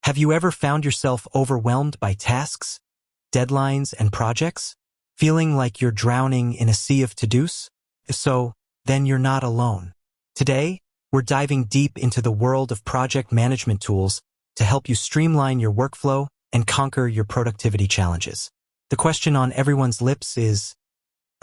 Have you ever found yourself overwhelmed by tasks, deadlines, and projects? Feeling like you're drowning in a sea of to-dos? If so, then you're not alone. Today, we're diving deep into the world of project management tools to help you streamline your workflow and conquer your productivity challenges. The question on everyone's lips is,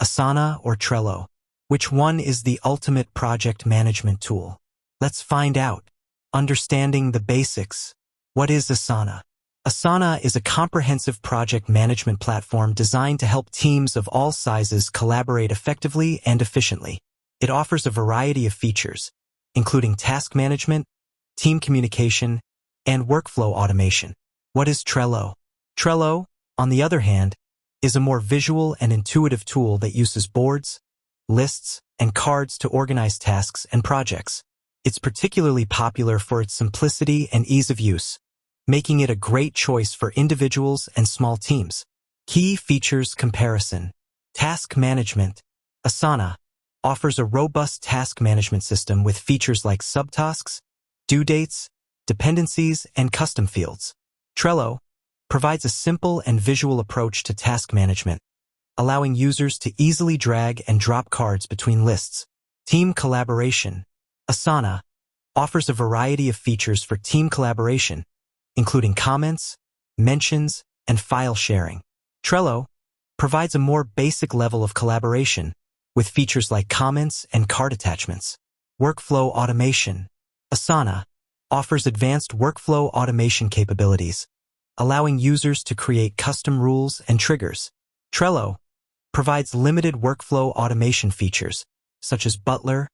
Asana or Trello? Which one is the ultimate project management tool? Let's find out. Understanding the basics. What is Asana? Asana is a comprehensive project management platform designed to help teams of all sizes collaborate effectively and efficiently. It offers a variety of features, including task management, team communication, and workflow automation. What is Trello? Trello, on the other hand, is a more visual and intuitive tool that uses boards, lists, and cards to organize tasks and projects. It's particularly popular for its simplicity and ease of use, making it a great choice for individuals and small teams. Key features comparison. Task management. Asana offers a robust task management system with features like subtasks, due dates, dependencies, and custom fields. Trello provides a simple and visual approach to task management, allowing users to easily drag and drop cards between lists. Team collaboration. Asana offers a variety of features for team collaboration, including comments, mentions, and file sharing. Trello provides a more basic level of collaboration with features like comments and card attachments. Workflow automation. Asana offers advanced workflow automation capabilities, allowing users to create custom rules and triggers. Trello provides limited workflow automation features, such as Butler,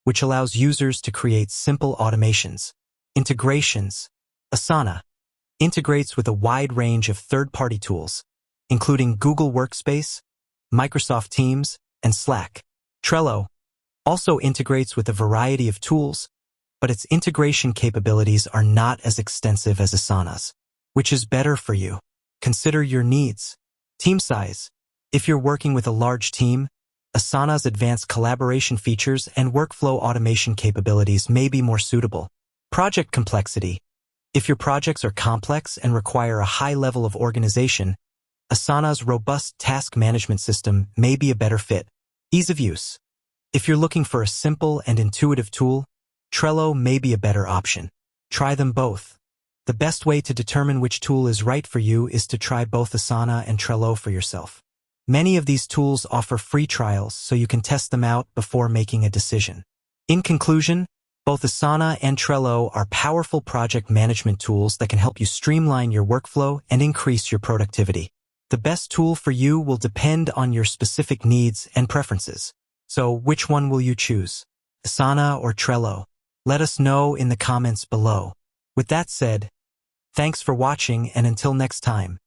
which allows users to create simple automations. Integrations. Asana integrates with a wide range of third-party tools, including Google Workspace, Microsoft Teams, and Slack. Trello also integrates with a variety of tools, but its integration capabilities are not as extensive as Asana's. Which is better for you? Consider your needs. Team size. If you're working with a large team, Asana's advanced collaboration features and workflow automation capabilities may be more suitable. Project complexity. If your projects are complex and require a high level of organization, Asana's robust task management system may be a better fit. Ease of use. If you're looking for a simple and intuitive tool, Trello may be a better option. Try them both. The best way to determine which tool is right for you is to try both Asana and Trello for yourself. Many of these tools offer free trials, so you can test them out before making a decision. In conclusion, both Asana and Trello are powerful project management tools that can help you streamline your workflow and increase your productivity. The best tool for you will depend on your specific needs and preferences. So, which one will you choose? Asana or Trello? Let us know in the comments below. With that said, thanks for watching, and until next time.